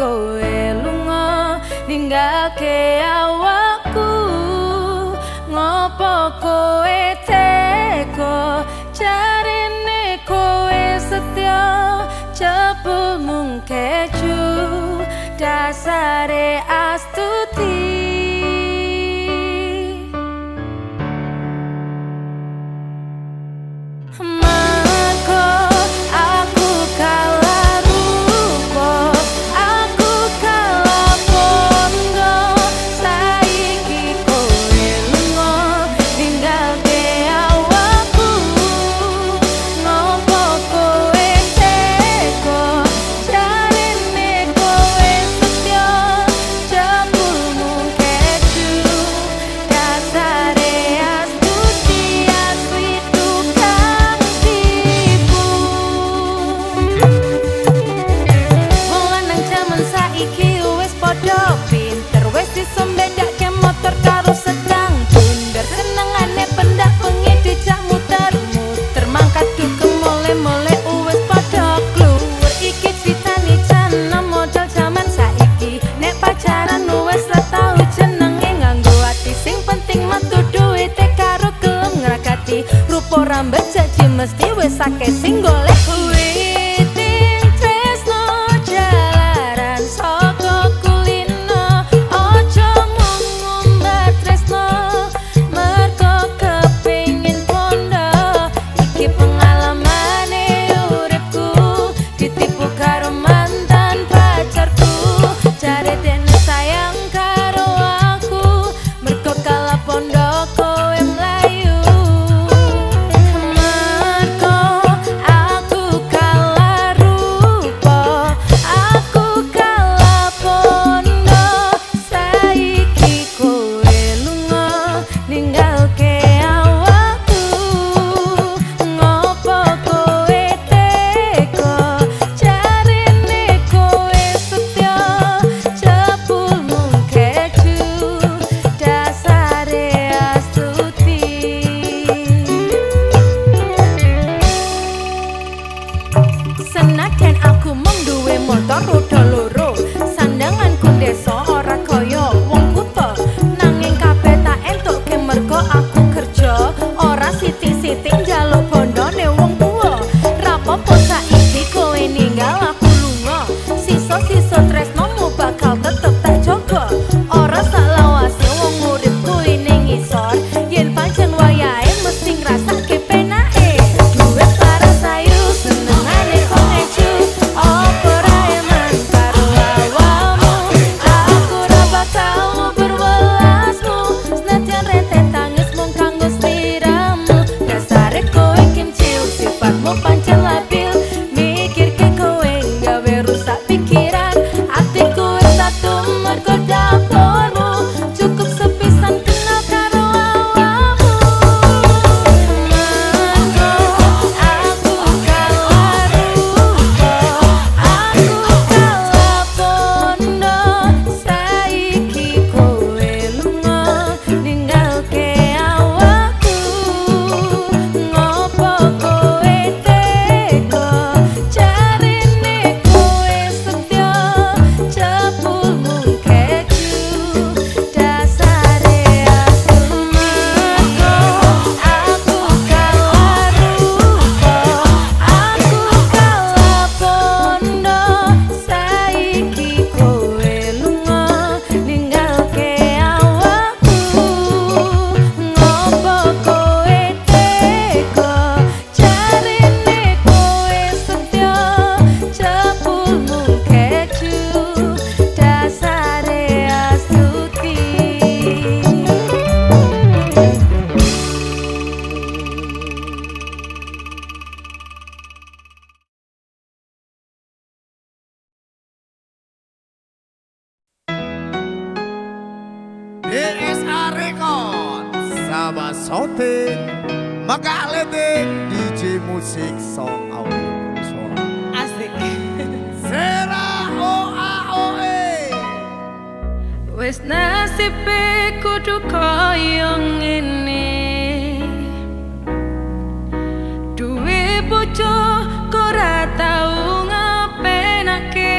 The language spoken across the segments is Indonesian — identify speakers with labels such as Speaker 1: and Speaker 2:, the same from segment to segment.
Speaker 1: kowe lunga ninggalke awakku. Ngopo kowe teko jarine kowe setya jebul mung keju dasare astuti. Rupa rambut janji mesti wis akeh sing golek. Witing tresno jalaran saka kulino aja mung ngumbar tresno mergo kepengin pondo. Iki pengalamane uripku ditipu karo mantan pacarku. Jare dene sayang karo aku mergo kalah pondo kowe mlayu. Senajan aku mung duwe motor roda loro, sandanganku desa ora kaya wong kutha. Nanging kabeh tak entukke mergo aku kerja, ora sithik-sithik njaluk bondone wong tuwa. Rapopo saiki kowe ninggal aku lunga, sisa-sisa tresnomu bakal tetep tak jaga. Ora salawase wong uripku ning ngisor, yen pancen wayahe mesti ngrasake penake. Duwe para sayu senengane pancen labil mikirke kowe gawe rusak pikiran. Atiku wis satu mergo dapurmu cukup sepisan kenal karo awakmu. Mergo aku kalah rupa, aku kalah pondo. Saiki kowe lunga ninggalke awakku. Ngopo kowe
Speaker 2: DSA Record sama Sote Makalete DJ musik song audio suara
Speaker 1: asik.
Speaker 2: Sera OAOE
Speaker 1: Wis nasibe kudu kaya ngene, duwe bojo kok ora tau ngapenake.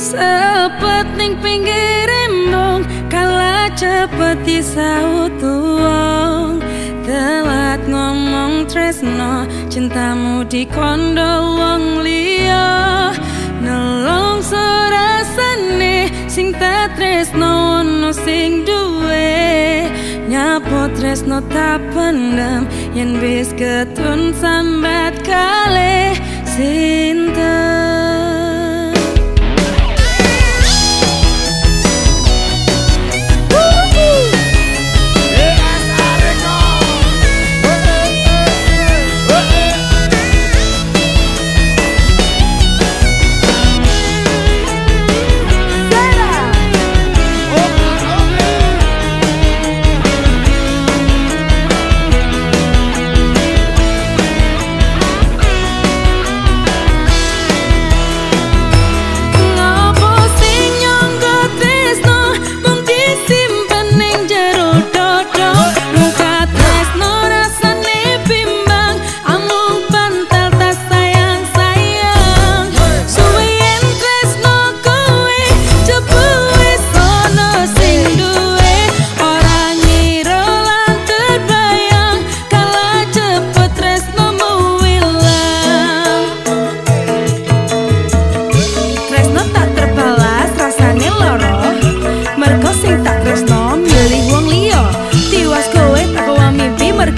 Speaker 1: Sepet ning pinggir embong, kalah cepet disaut wong. Telat ngomong tresno, cintamu dikondol wong liya. Nelongso rasane sing tak tresno ono sing duwe. Nyapo tresno tak pendem, yen wis ketun sambat kalih sinten.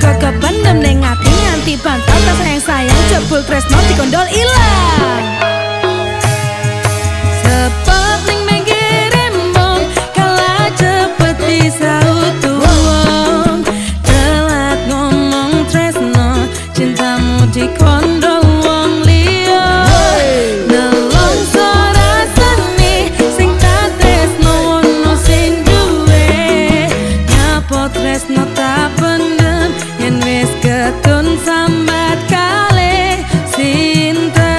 Speaker 1: Kependem ning ati nganti bantal tak sayang jebul tresno dikondol ilang. Sepet ning pinggir embong, kalah cepet disaut wong. Telat ngomong tresno, cintamu dikondol wong liya. Nelongso rasane sing tak tresno ono sing duwe. Nyapo tresno tak pendem, yen wis ketun sambat kalih sinten.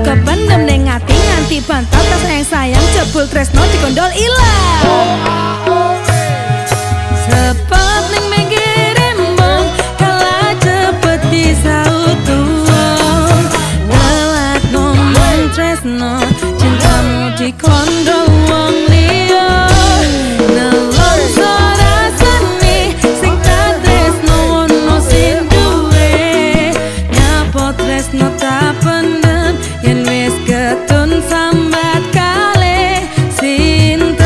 Speaker 1: Kependem ning ati nganti bantal tak sayang jebul tresno dikondol ilang. Sepet ning pinggir embong, kalah cepet disaut wong. Telat ngomong tresno, cintamu dikondol wong liya. Nelongso rasane sing tak tresno ono sing duwe. Nyapo tresno tak pendem, yen wis ketun sambat kalih sinten.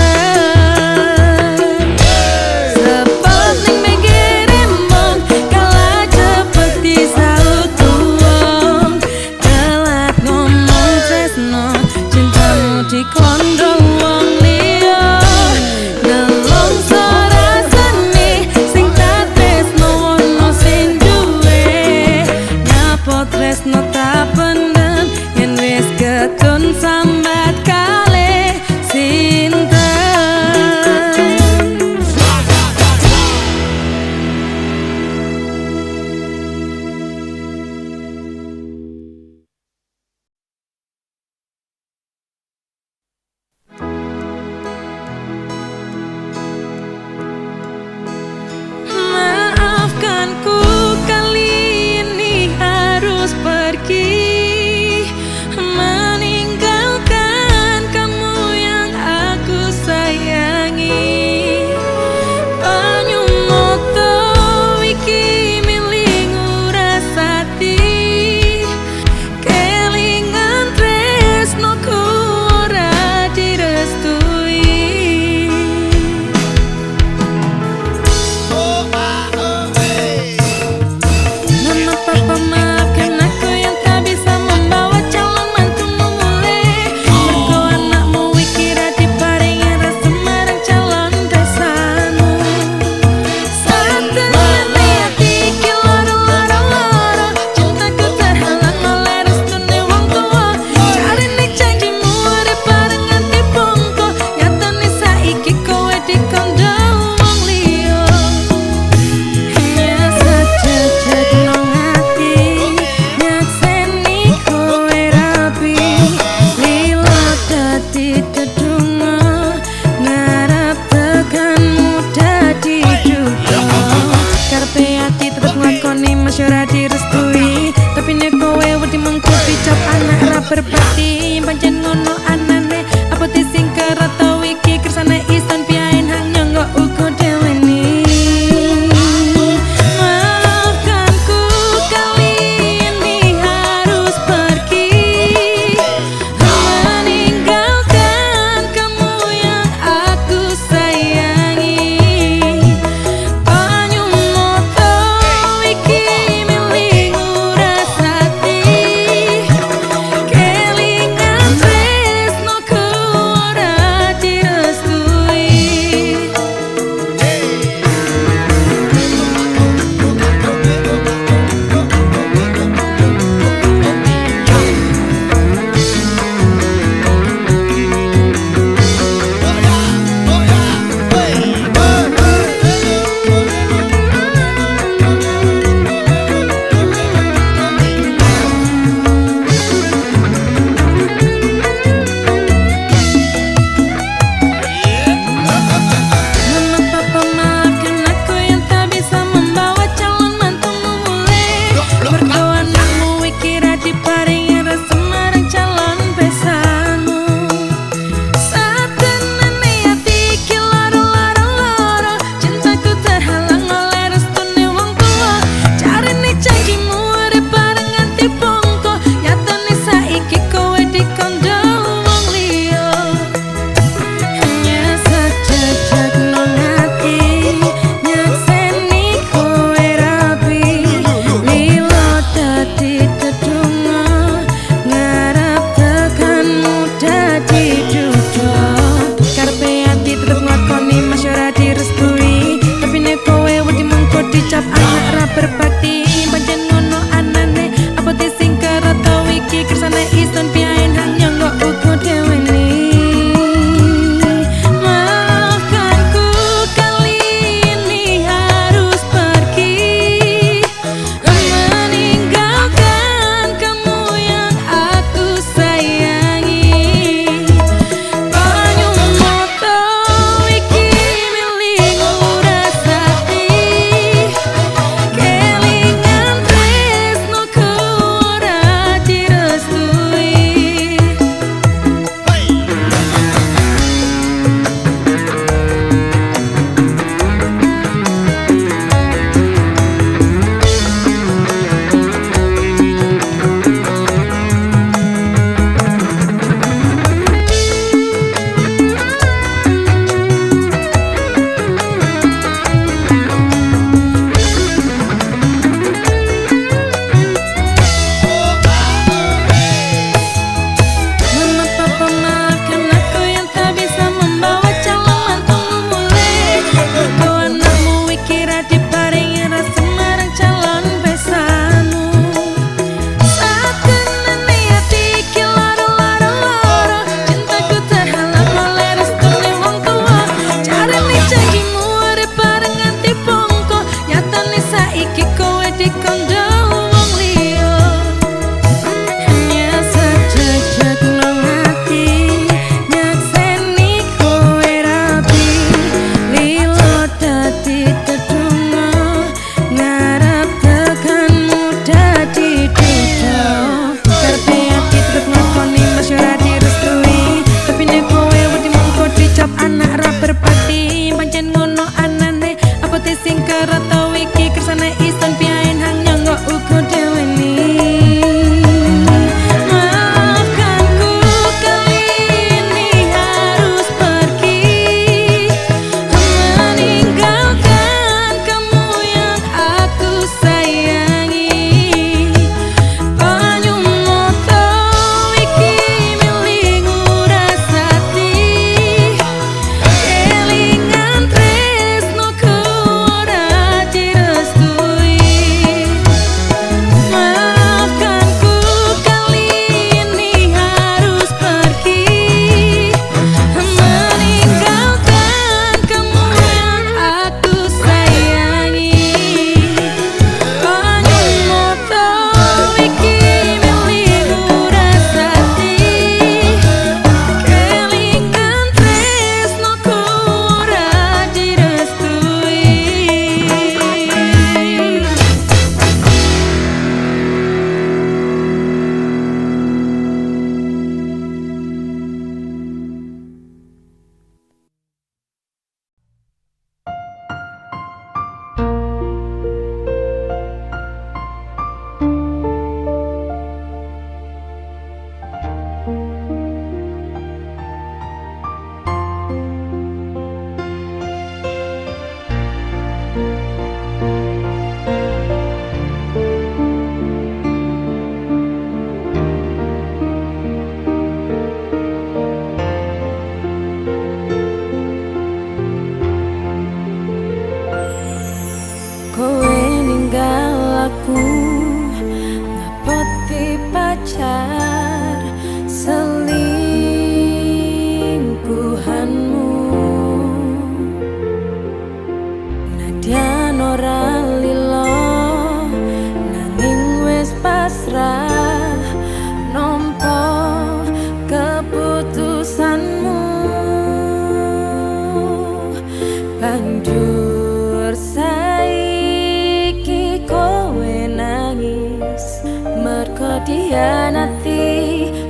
Speaker 1: dianati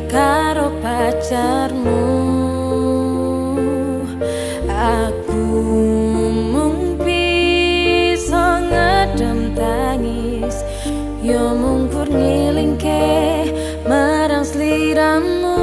Speaker 1: karo pacarmu. Aku mung bisa ngedem tangis, yo mungkur ngilingke marang sliramu.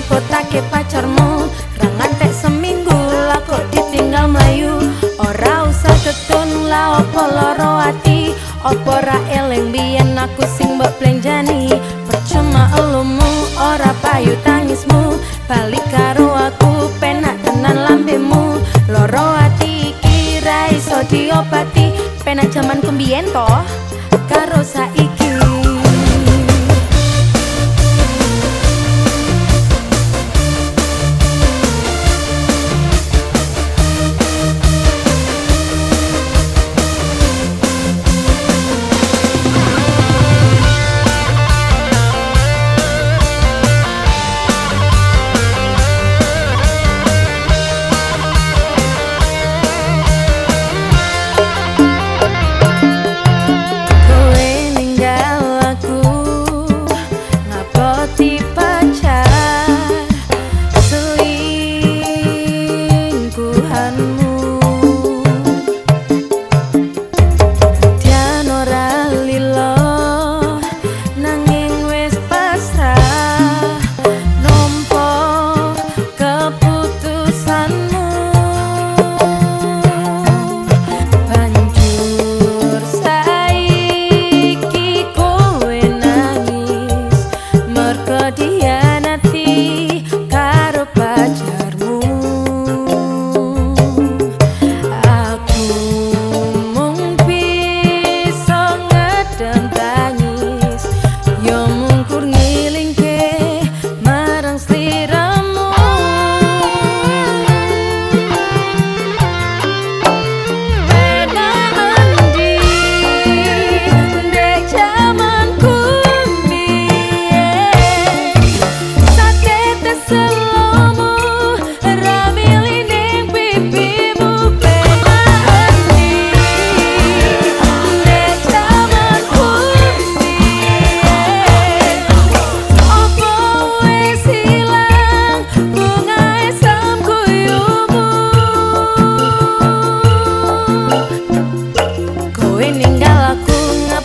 Speaker 1: Potake pacarmu ra ngantek seminggu lah kok ditinggal mlayu. Ora usah ketun lah opo loro ati, opo ra eling biyen aku sing mbok plenjani. Percuma elumu ora payu tangismu, balik karo aku penak tenan lambemu. Loro ati iki ra iso diobati, penak jaman kembiyen to karo saiki.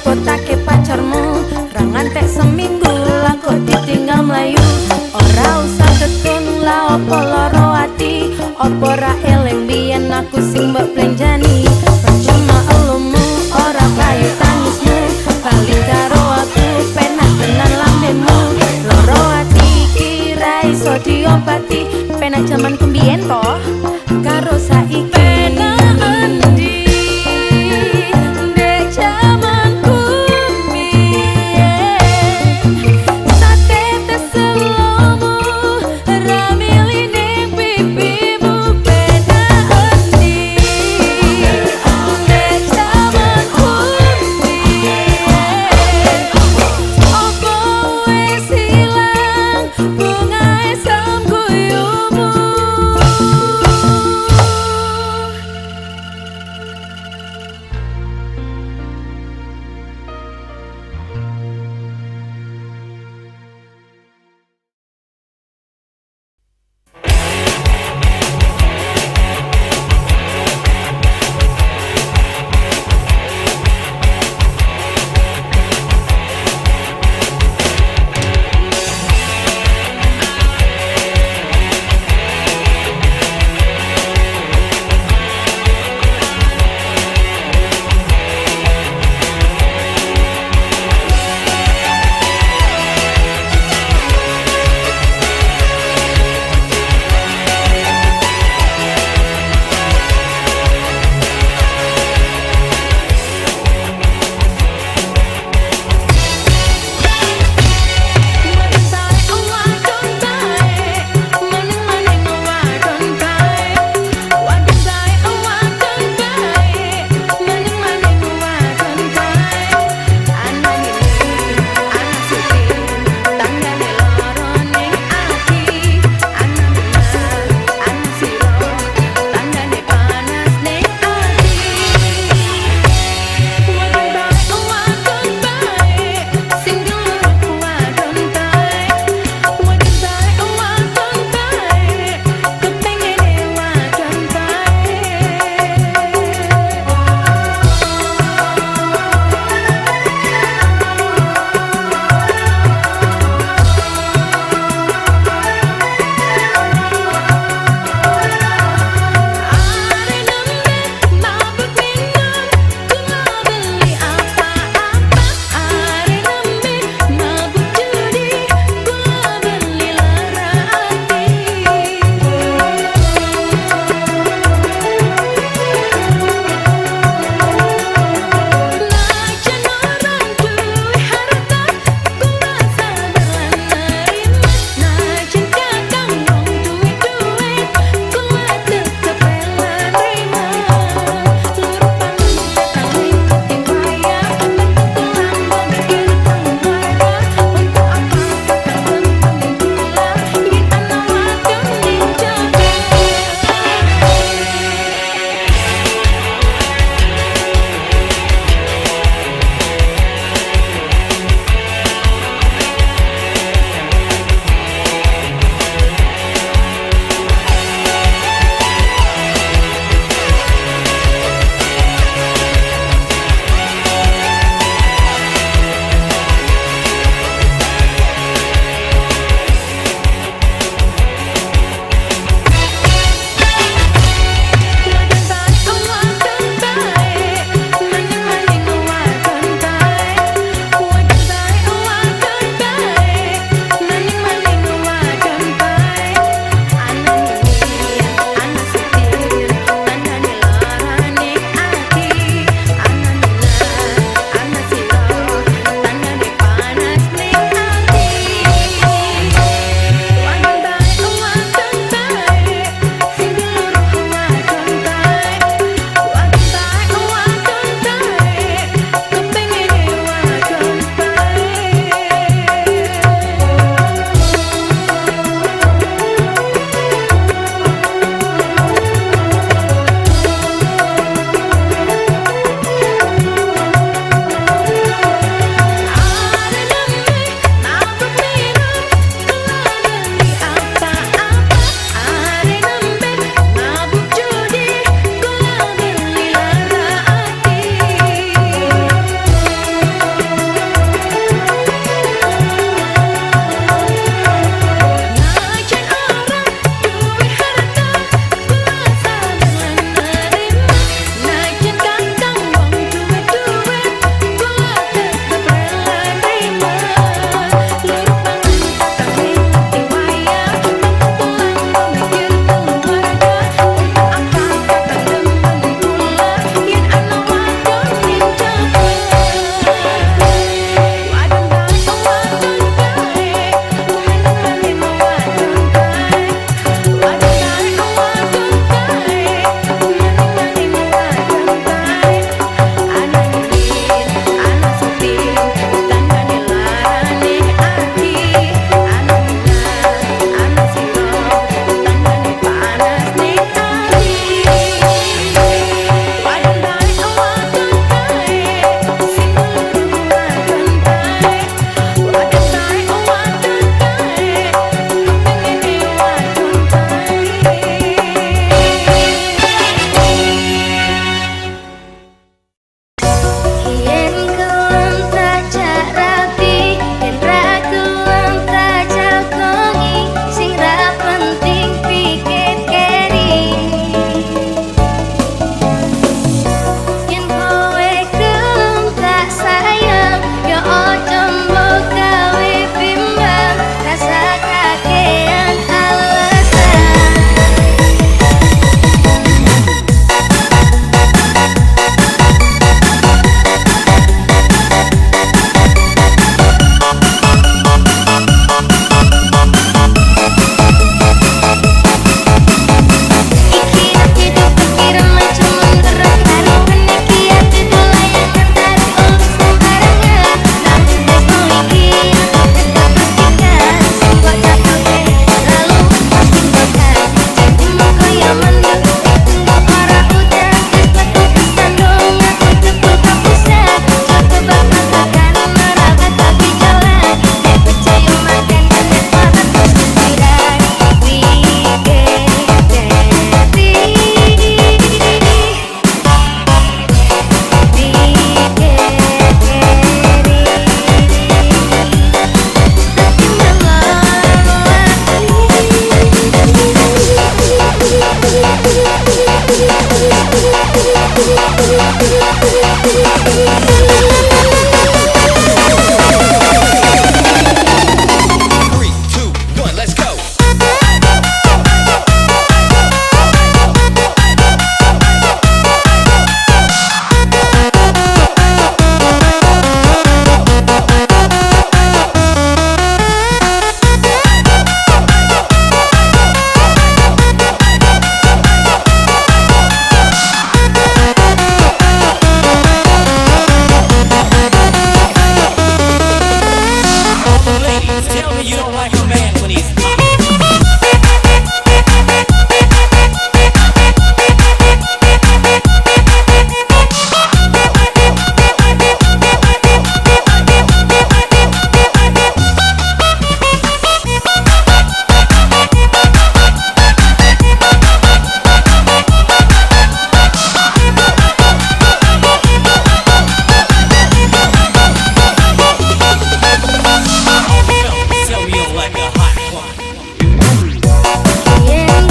Speaker 1: Potake pacarmu ra ngantek seminggu lah kok ditinggal mlayu. Ora usah ketun lah opo loro ati, opo ra eling biyen aku sing mbok plenjani. Percuma elumu ora payu tangismu, balik karo aku penak tenan lambemu. Loro ati iki ra iso diobati, penak jaman kembiyen to karo saiki.
Speaker 3: you don't like a man when he's hot. Tell me you don't like a hot one.
Speaker 4: Yang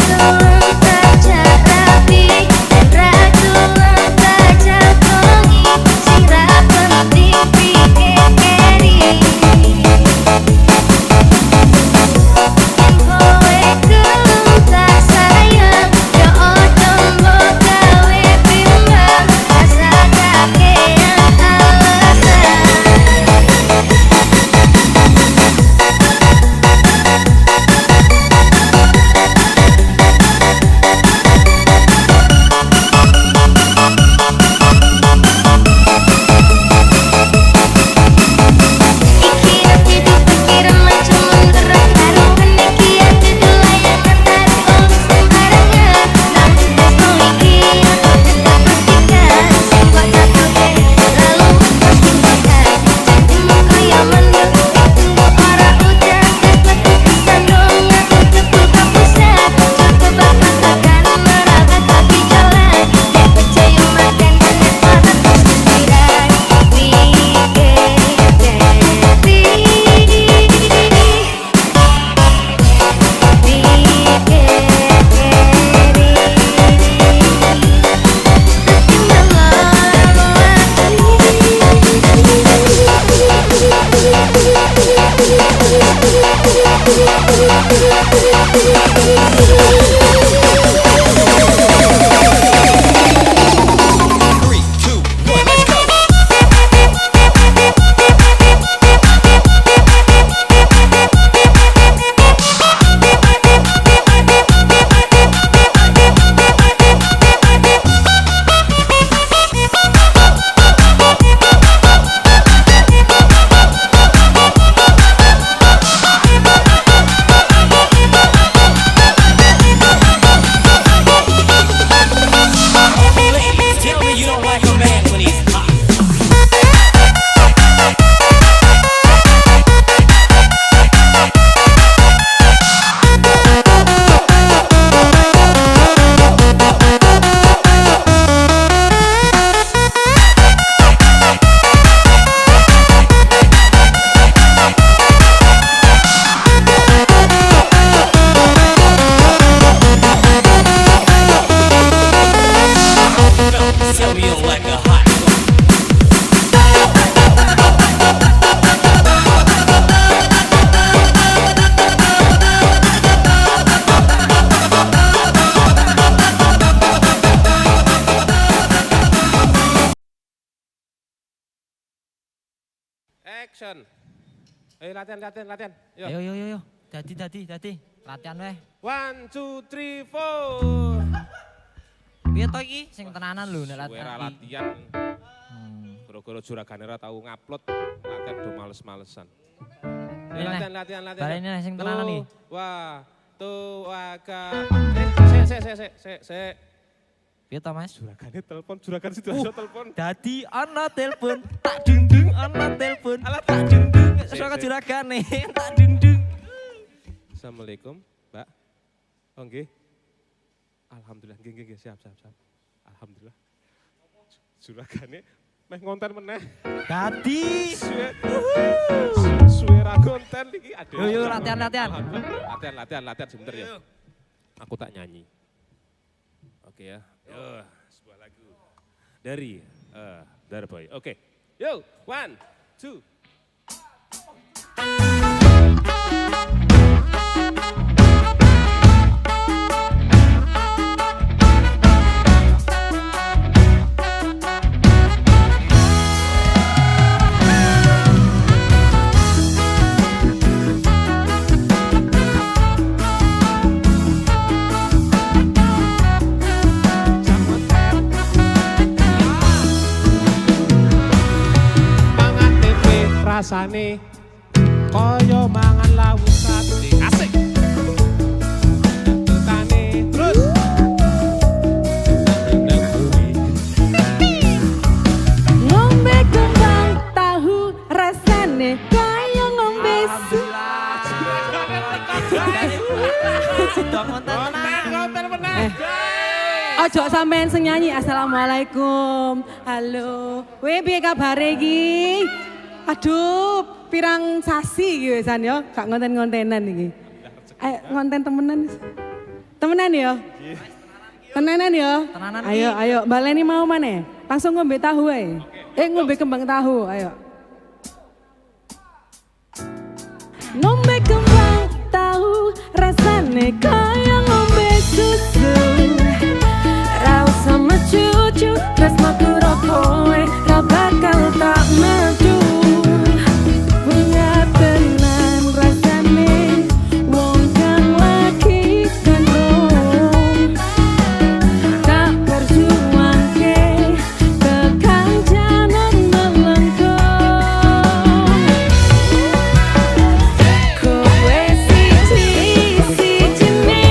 Speaker 4: baca rapi dan ratu baca kongi sira penting pikiri kowe gelem tak sayang yo ojo gawe bimbang rasa kakean alasan Iki ati dipikiran macam mengerak karo iki ati dolayangan tarik oleh sembarangan namun desno iki aku tidak pastikan sing bakal kowe lalu pastikan janjimu kaya mendung itu ora udah seperti kesandung aku tepu kapusan coba katakan meraba tapi jalan ya percaya makan dan mata terus pikiran
Speaker 3: Three, two, one, let's go. Ladies, tell me you don't like a man when he's hot. Tell me you don't like a hot one.
Speaker 5: Action. Ayo latihan. Yo.
Speaker 6: Yo. Dadi. Latihan weh.
Speaker 5: 1, 2, 3, 4.
Speaker 6: Piye to iki sing tenanan lho nek
Speaker 5: Suwe ra
Speaker 6: latihan.
Speaker 5: latihan. Gara-gara juragane ra tau ngupload, latihan do males-malesan.
Speaker 6: Ini, Neh.
Speaker 5: Latihan.
Speaker 6: Baleni, Neh, sing tenanan iki.
Speaker 5: Wah, tuh waka. Sik.
Speaker 6: Piye to Mas?
Speaker 5: Juragan situ aja telepon.
Speaker 6: Dadi ana telepon, tak dung ana telepon. Alah tak dung. Saka juragane, tak dung.
Speaker 5: Assalamualaikum, Mbak. Oh nggih. Alhamdulillah, nggih, siap. Alhamdulillah. Juragane meh ngonten meneh.
Speaker 6: Dadi.
Speaker 5: Suwe ra konten iki. Aduh.
Speaker 6: Yo latihan.
Speaker 5: Latihan sebentar ya. Aku tak nyanyi. Oke ya. Yo, sebuah lagu dari Darboy. Oke. Yo, 1, 2. Rasane kaya mangan lawuh
Speaker 6: Sudah konten tenan.
Speaker 7: Ojo sampean sing nyanyi. Assalamualaikum. Halo. Kowe piye kabare iki? Aduh, pirang sasi iki wisan ya, gak ngonten-ngontenan iki. Ayo ngonten temenan. Temenan ya? Tenanan ya?
Speaker 6: Tenanan
Speaker 7: Ayo,
Speaker 6: iki.
Speaker 7: ayo, baleni mau maneh. Langsung ngombe tahu ae. Ngombe kembang tahu, ayo. Ngombe kembang tahu rasane kaya ngombe susu. Ra usah mecucu tresnaku ro kowe ra bakal tak madu. Bunga tenan rasane wong kang lagi gandrung. Tak perjuangke kekancanan melengkung. Kowe siji-sijine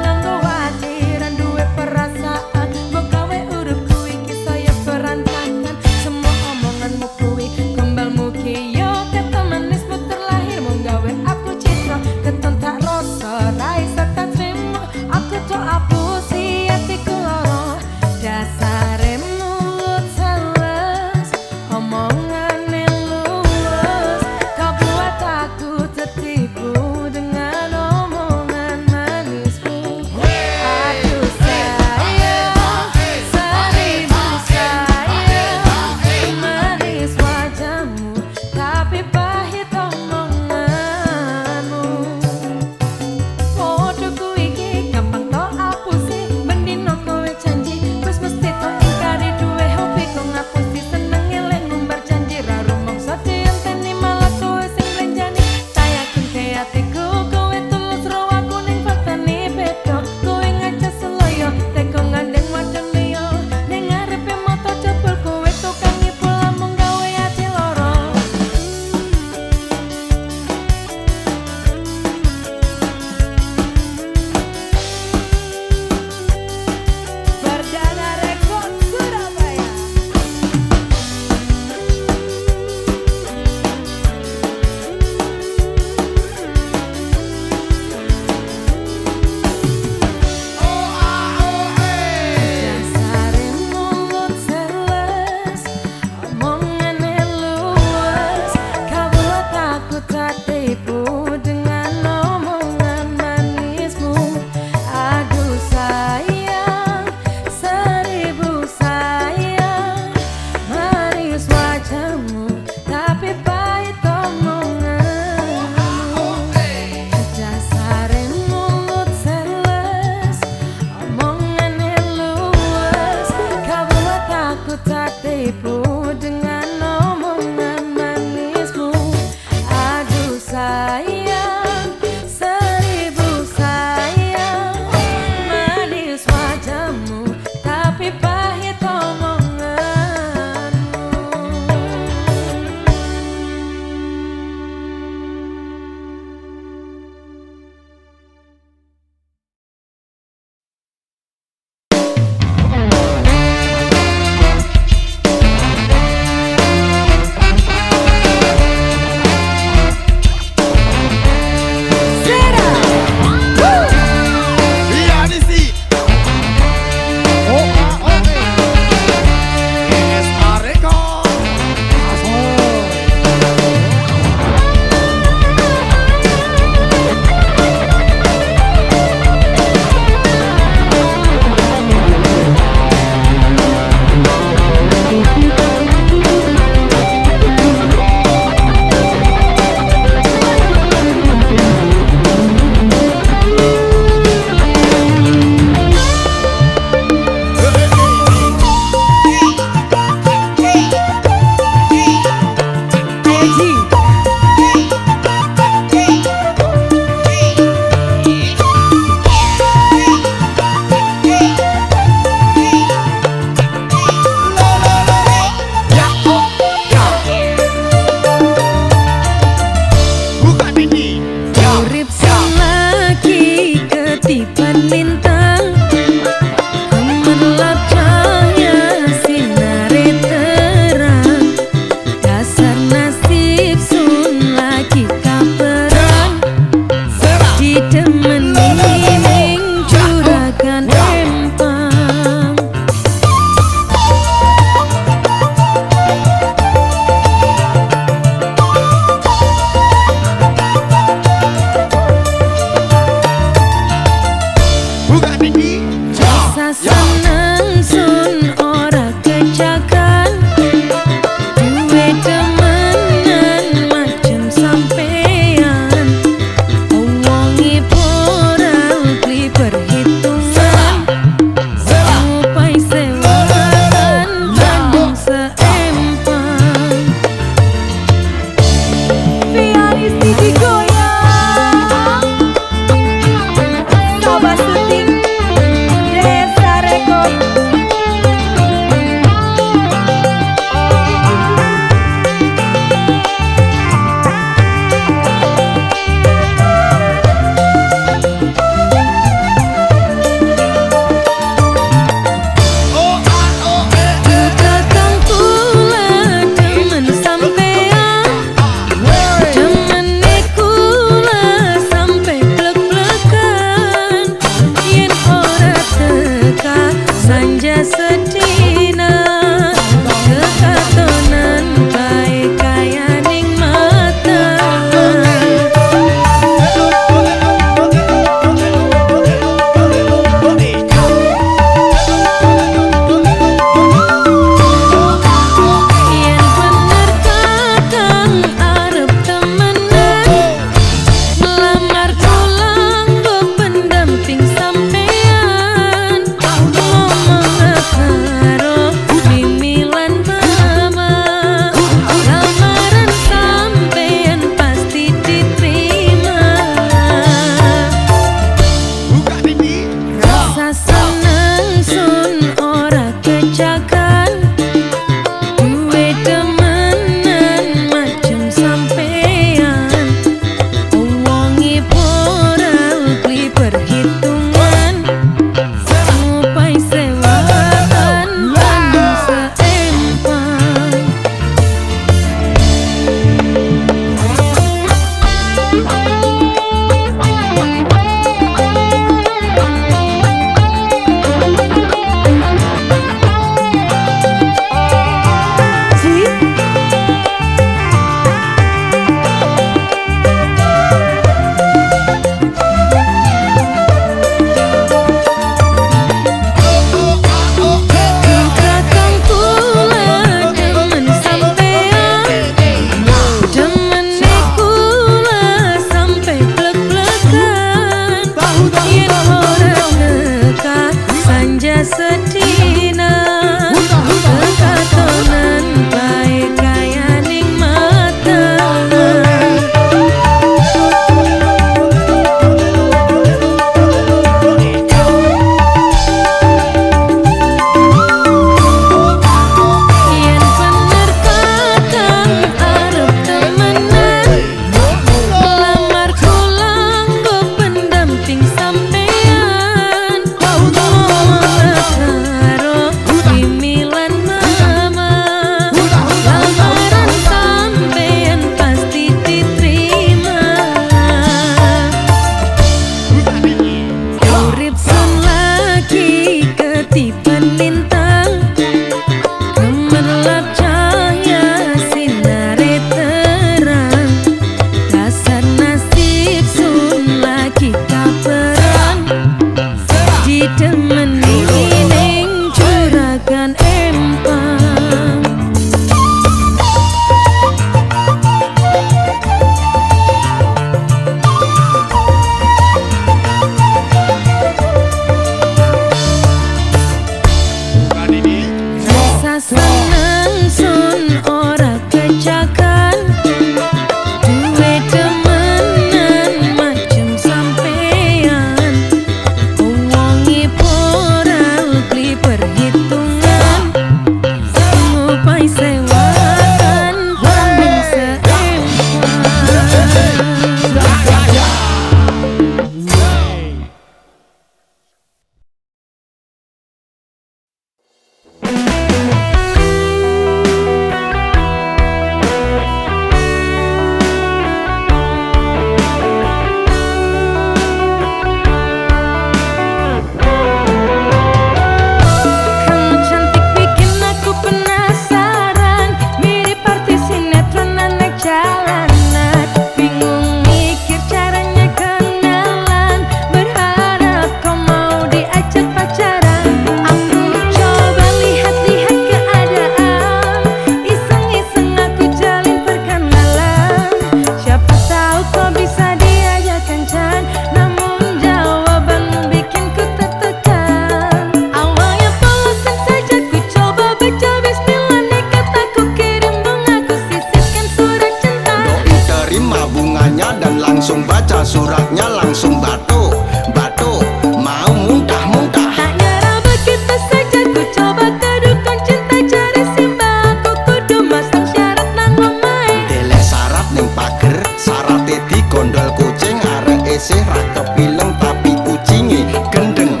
Speaker 8: suratnya langsung batuk, batuk, mau muntah-muntah.
Speaker 1: Tak nyerah begitu saja ku coba teduhkan cinta cari simbah. Ku kudu masang syarat nang omahe.
Speaker 8: Dele syarat ning pager, syarate digondol kucing, arek isih ra kepileng tapi kucinge gendeng.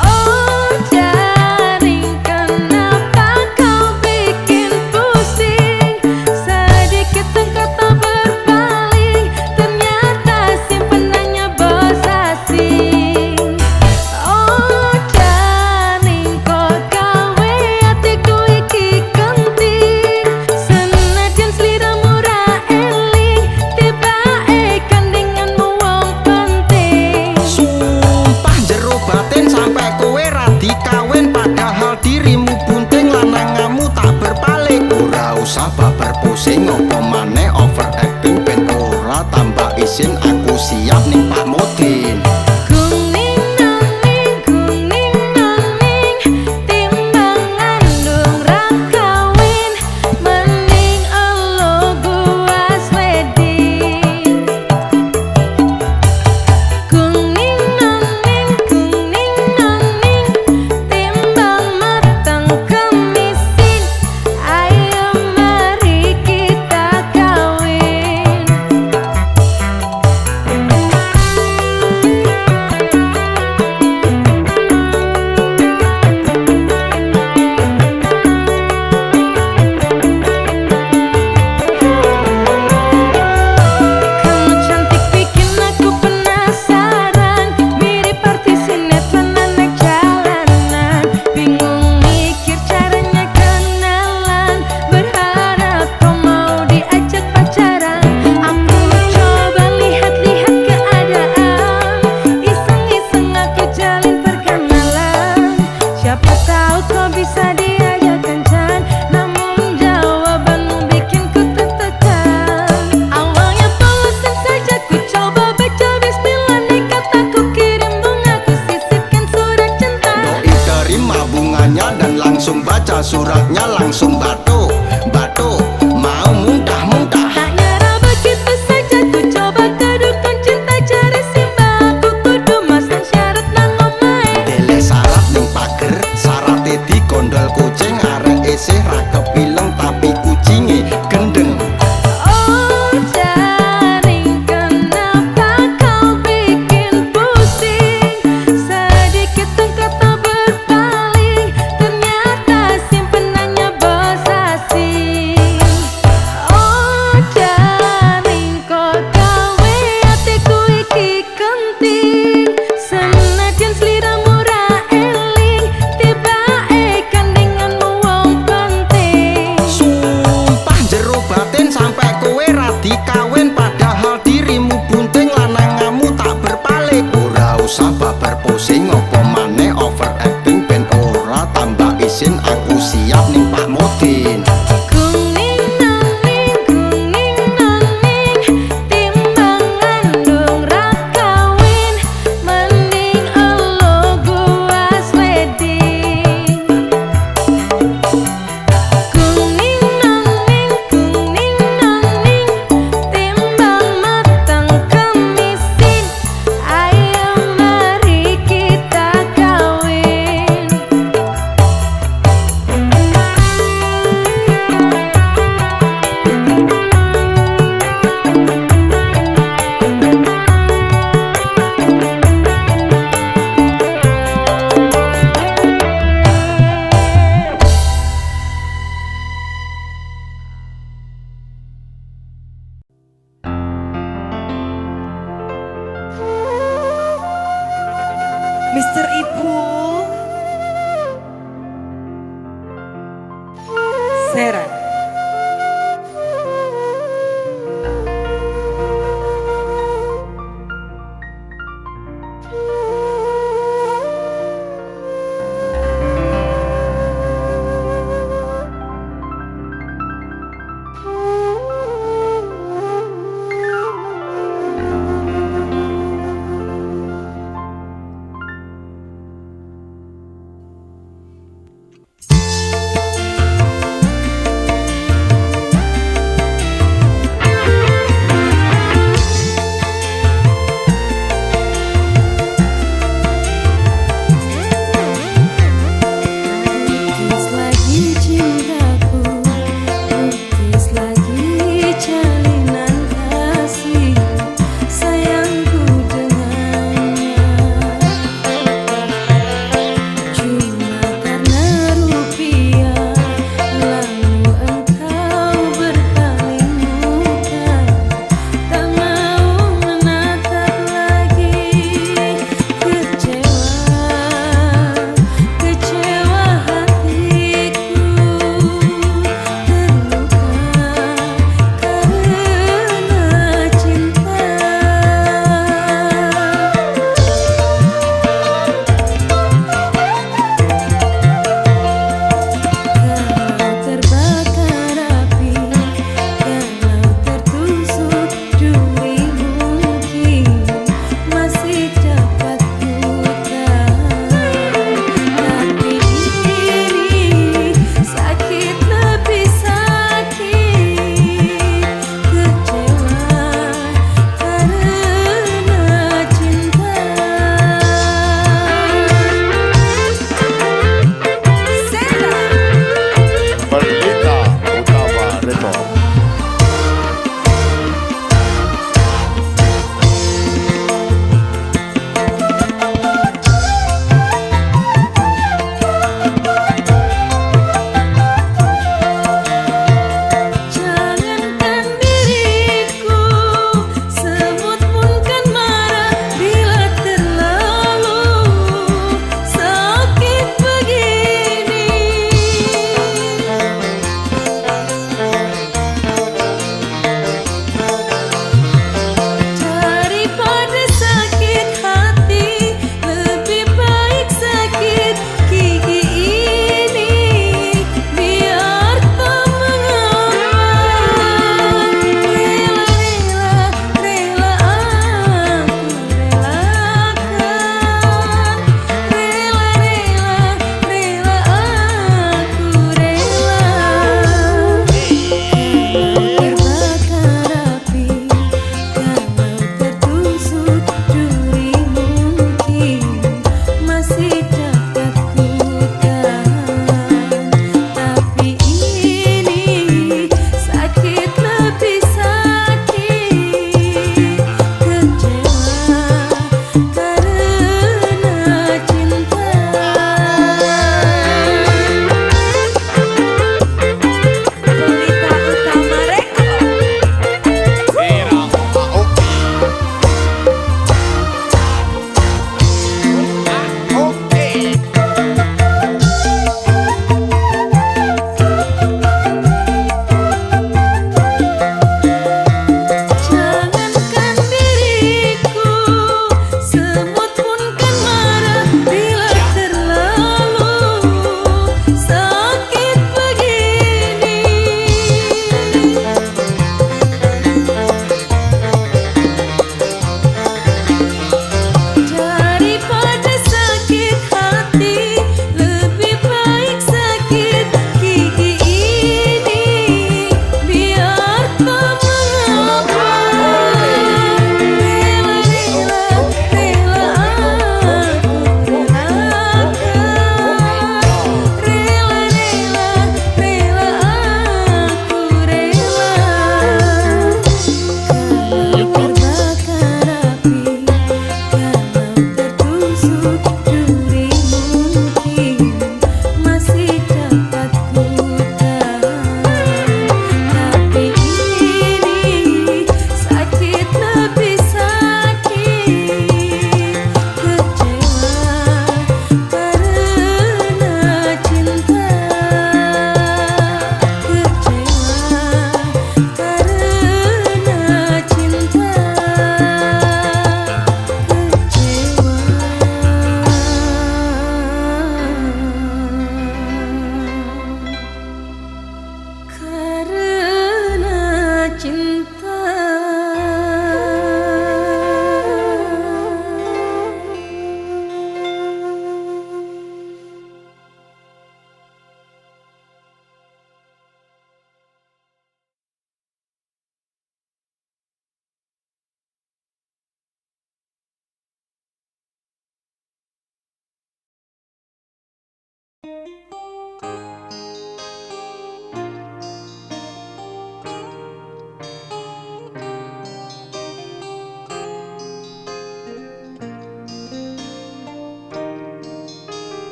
Speaker 1: Oh jaring kenapa kau bikin pusing. Sedikit kata berpaling, ternyata simpenannya bos asing. Oh jaring kok gawe hatiku iki kenting. Senajan sliramu ra eling, tibake kandinganmu wong penting.
Speaker 8: Sumpah jero batin sampai kowe ra dikawin, padahal dirimu bunting lanangamu tak berpaling. Ora usah babar pusing opo maneh overacting, ben ora tambah isin aku siap ning Pak Mudin.
Speaker 1: Kuning noning, timbang ngandung ra kawin, mending elo guas wedding. Kuning noning, timbang matang kemisin, ayo mari kita kawin. Kamu cantik bikin aku penasaran, mirip artis sinetron anak jalanan. Bingung mikir caranya kenalan, berharap kau mau diajak pacaran. Aku coba lihat-lihat keadaan, iseng-iseng aku jalin perkenalan. Siapa tahu kau bisa diajak kencan, namun jawabanmu bikin ku tertekan. Awalnya polosan saja ku coba baca bismillah, nekat aku kirim bunga, ku sisipkan surat cinta.
Speaker 8: Doi terima bunganya dan langsung baca suratnya, langsung batuk, batuk, mau muntah-muntah.
Speaker 1: Tak nyerah begitu saja ku coba teduhkan cinta cari simbah. Ku kudu masang syarat nang omahe.
Speaker 8: Dele syarat ning pager, syarate digondol kucing, arek isih ra kepileng tapi kucinge gendeng.
Speaker 1: Oh jaring kenapa kau bikin pusing. Sedikit kata berpaling, ternyata simpenannya bos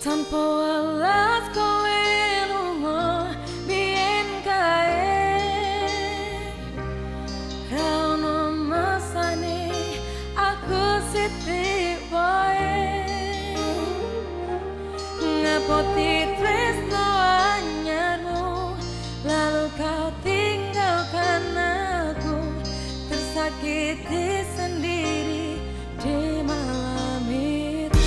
Speaker 1: Tanpa welas kowe lunga biyen kae ra ono masane aku sithik wae ngapoti tresno anyarmu lalu kau tinggalkan aku tersakiti sendiri di malam itu.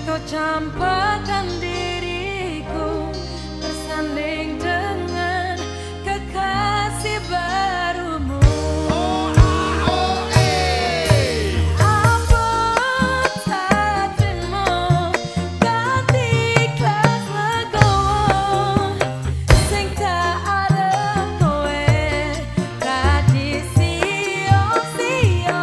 Speaker 1: Kau campakkan diriku bersanding dengan kekasih barumu. Ampun tak terima ganti kelas legowo sing tak arep kowe tradisi sio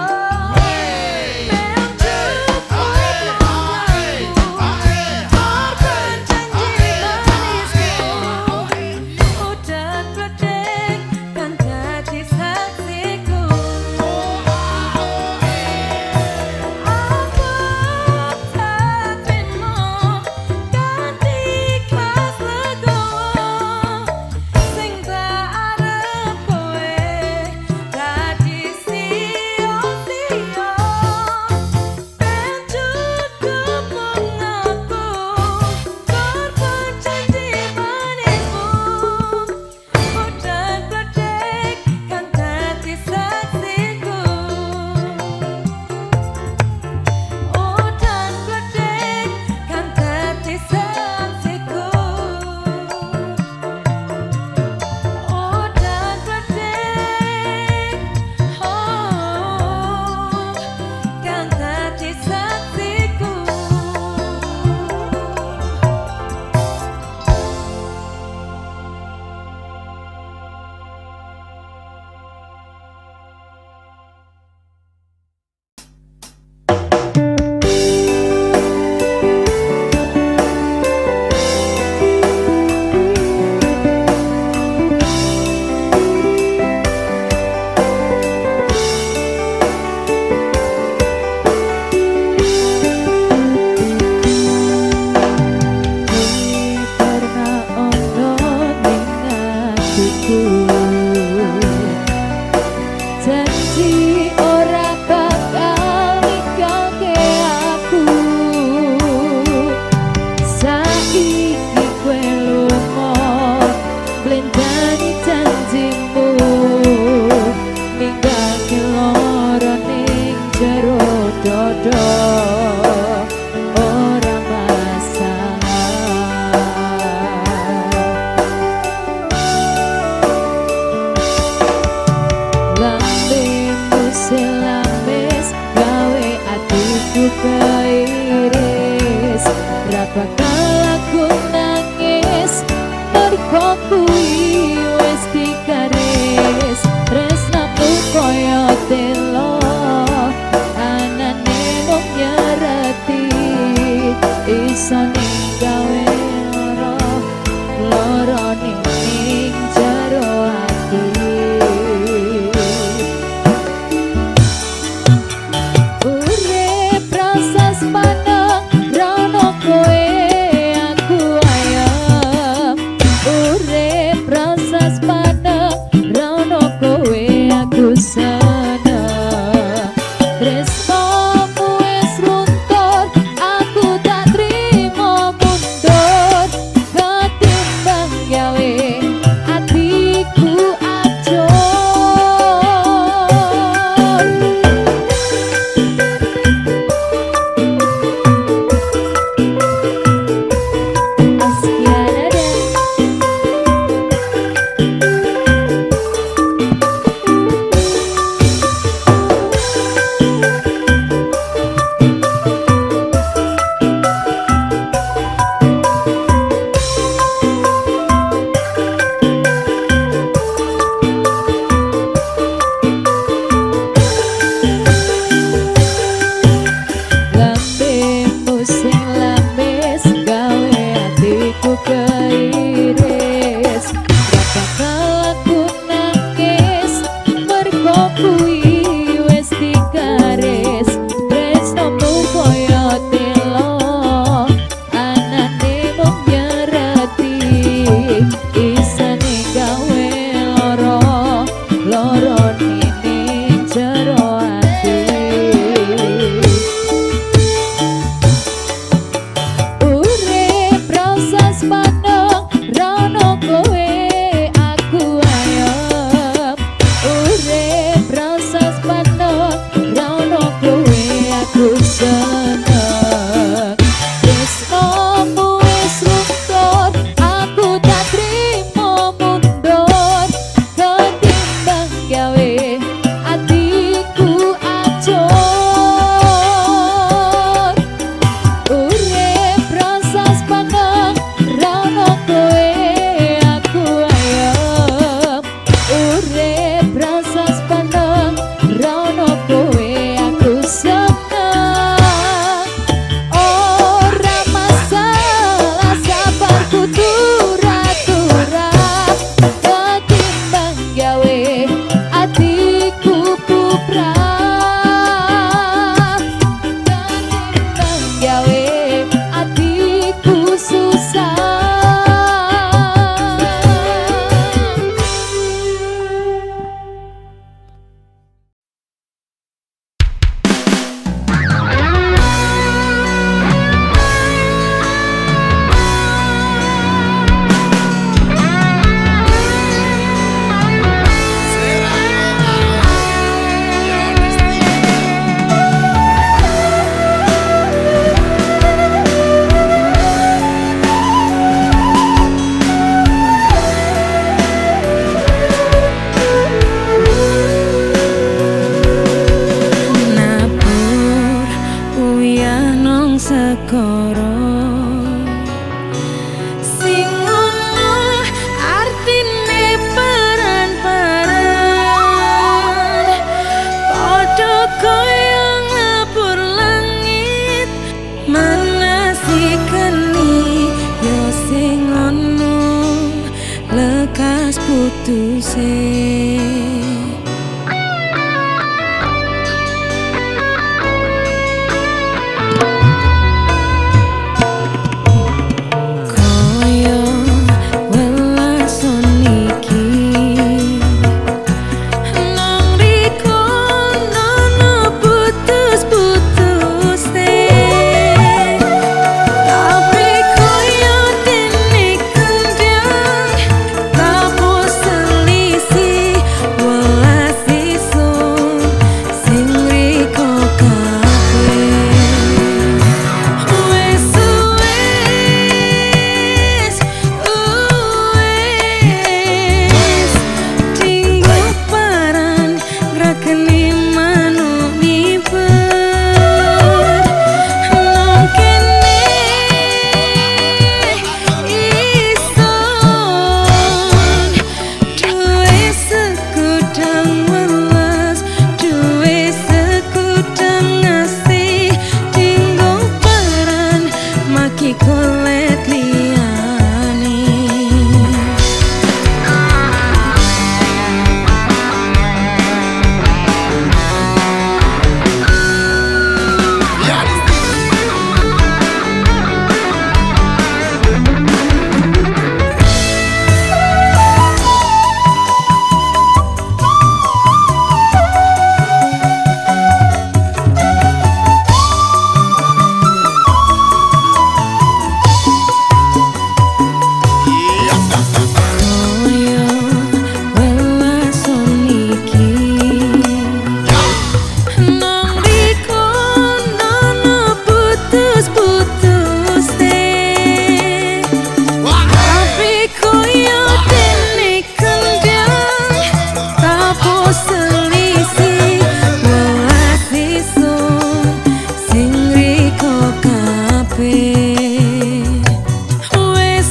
Speaker 1: hatiku keiris. Berapa kali aku nangis mergo kuwi wis dikaris. Tresnaku koyo telo anane mung nyereti iso gawe loro ning jero ati. Urip rasa sepaneng rono kowe aku ayam. Urip rasa sepaneng rono kowe aku seneng. Tresnamu wis runtuh aku tak trimo mundur. Ketimbang gawe atiku acur. Askianada. Lambemu sing lamis gawe hatiku keiris. Berapa kali aku nangis mergo kuwi wis dikaris. Tresnamu koyo telo anane mung nyereti isane gawe loro ning jero ati. Urip rasa sepaneng rono kowe aku ayam. Urip rasa sepaneng rono kowe aku seneng. Tresnamu wis runtuh aku tak trimo mundur. Ketimbang gawe atiku acur. Urip rasa sepaneng rono kowe aku ayam. Urip rasa sepaneng rono kowe aku seneng. Ora masalah sabarku turah-turah. Ketimbang gawe atiku puprah. Ketimbang gawe atiku susah. Nabur uyah nong segara sing ngono artine peran-peran padha kaya ngapur langit manasi keni yo sing ngono lekas putuse. Koyo welason iki nang riko nono putus-putuse. Tapi koyo dene kendang kapus selisih Wes wes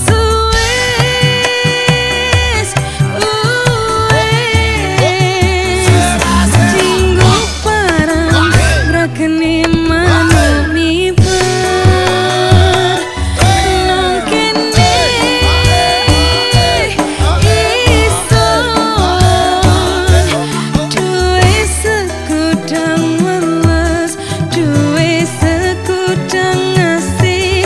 Speaker 1: Tinggu parang Rakeni manani ber Nang kene Ison Duwe sekudang welas Duwe sekudang ngasih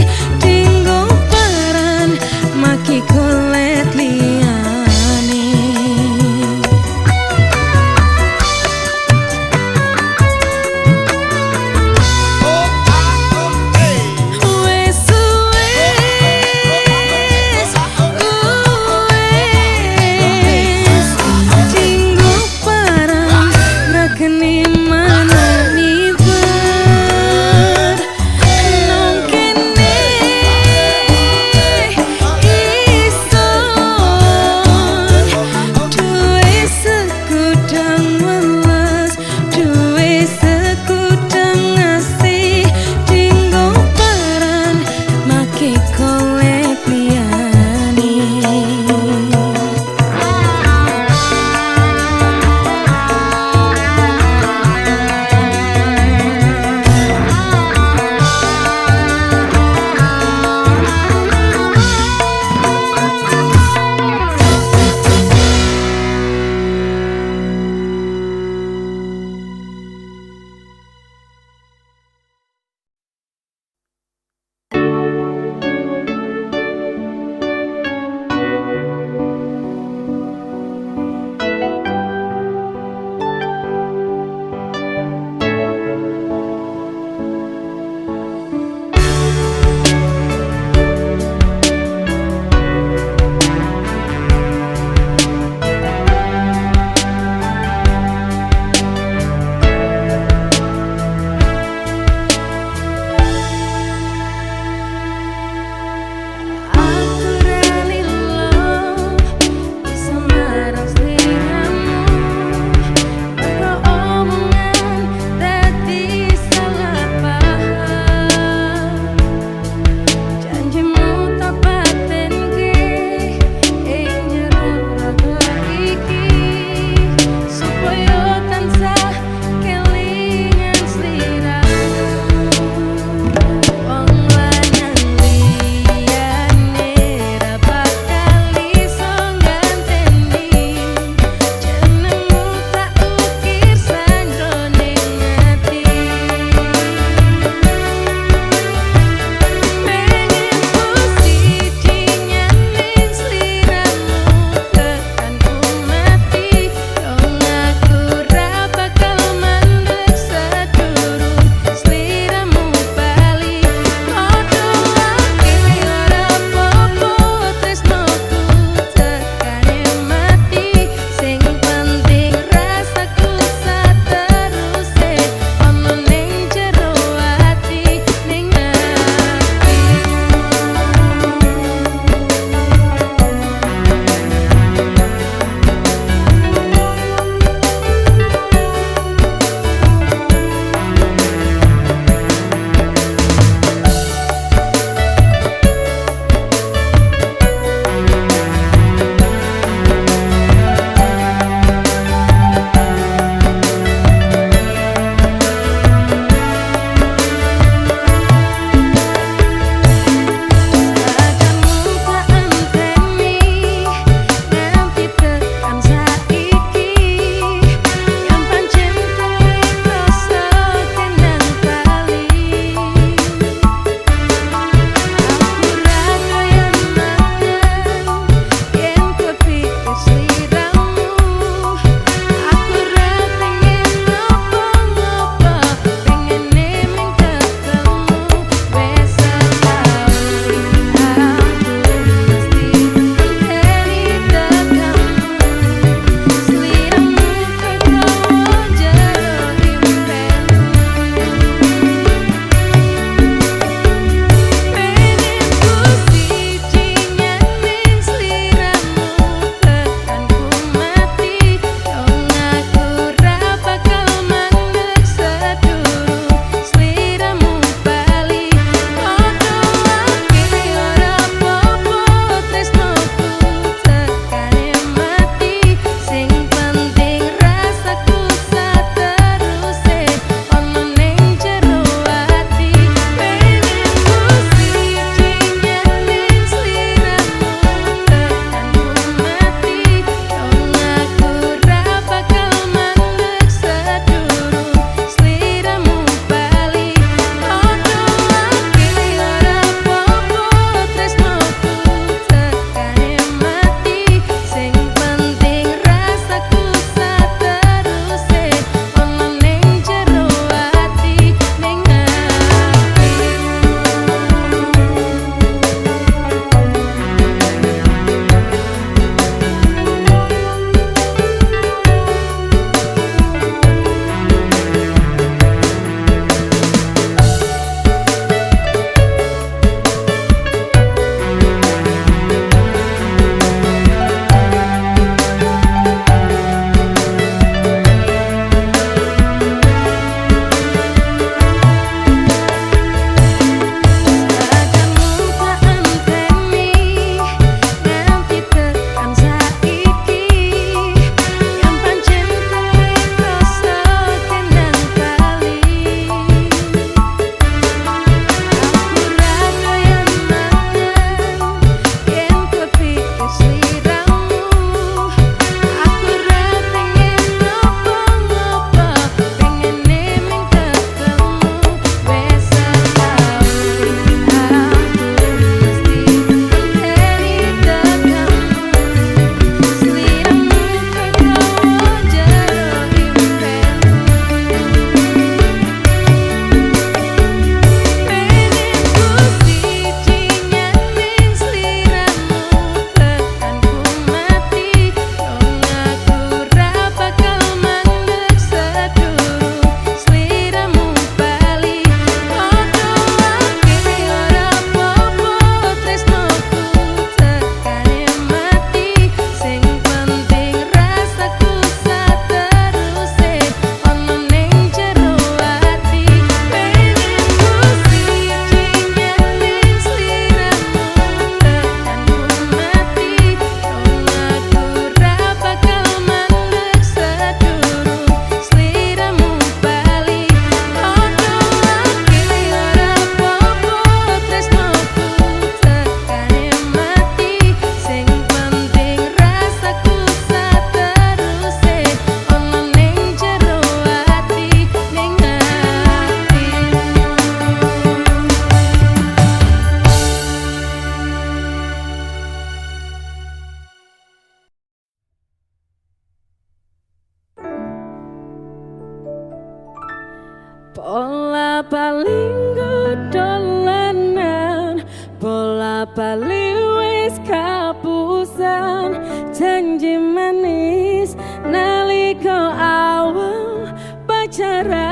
Speaker 7: bali wis kapusan janji manis nalika awal pacaran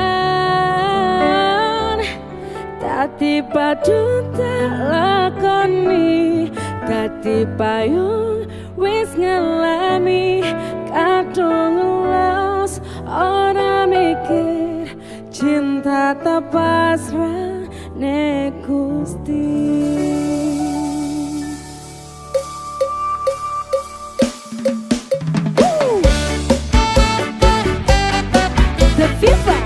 Speaker 7: dadi padha tak lakoni dadi payung wis ngalami kadung ngelos ora mikir cinta tak pasrah nek Gusti. The FIFA.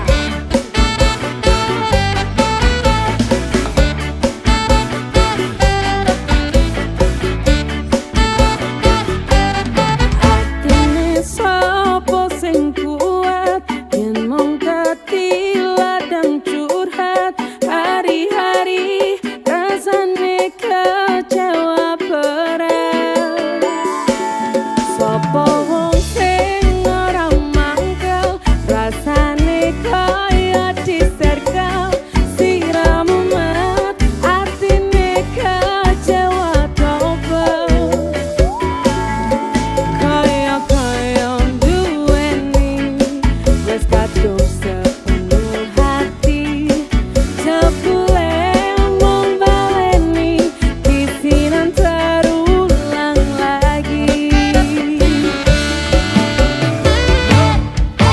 Speaker 7: Atine sapa sing kuat yen mung dadi ladang curhat hari-hari rasane kecewa berat. Sapa wong sing ora mangkel rasane kaya disergap siramu mat atine kecewa dobel kaya duweni wis kadung sepenuh hati jebule mung baleni kisinan terulang lagi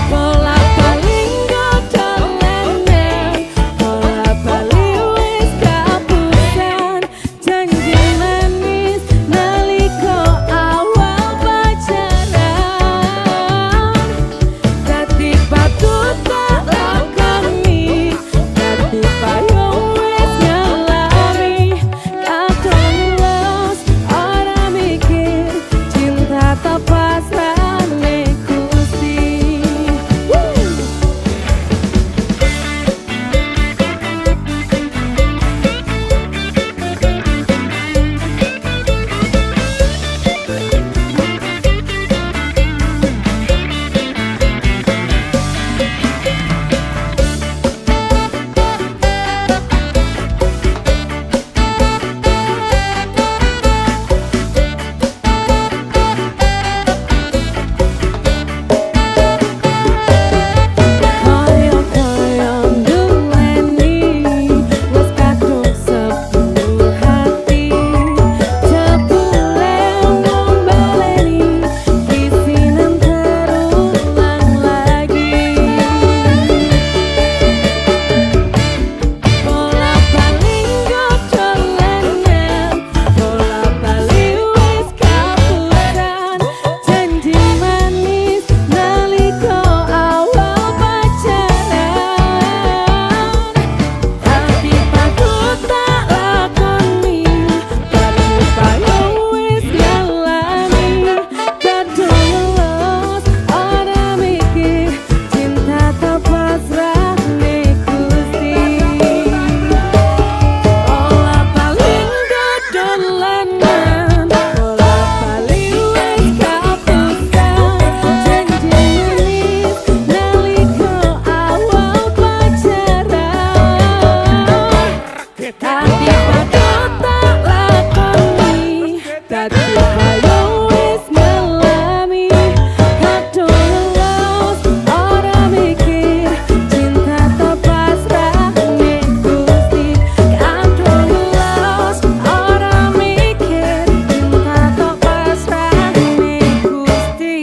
Speaker 7: bola balik ngodolenan bola balik wis kapusan janji manis nalika awal pacaran dadi patut tak lakoni dadi payung wis ngalami kadung los ora mikir cinta tak pasrah nek Gusti. Kaya duweni wis kadung sepenuh hati jebule mung baleni kisinan terulang lagi bola balik ngodolenan bola balik wis kapusan janji manis nalika awal pacaran dadi patut tak lakoni dadi payung wis ngalami kadung los ora mikir cinta tak pasrah nek Gusti. Bola balik ngodolenan bola balik wis kapusan janji manis nalika awal pacaran dadi patut tak lakoni dadi payung wis ngalami kadung los ora mikir cinta tak pasrah nek Gusti kadung los ora mikir cinta tak pasrah nek Gusti.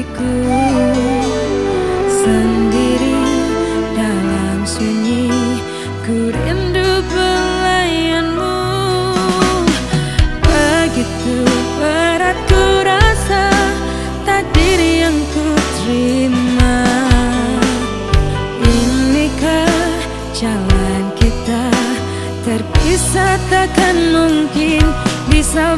Speaker 1: hatiku sendiri dalam sunyi, ku rindu pelayanmu. Begitu berat ku rasa takdir yang ku terima. Inikah jalan kita terpisah, takkan mungkin bisa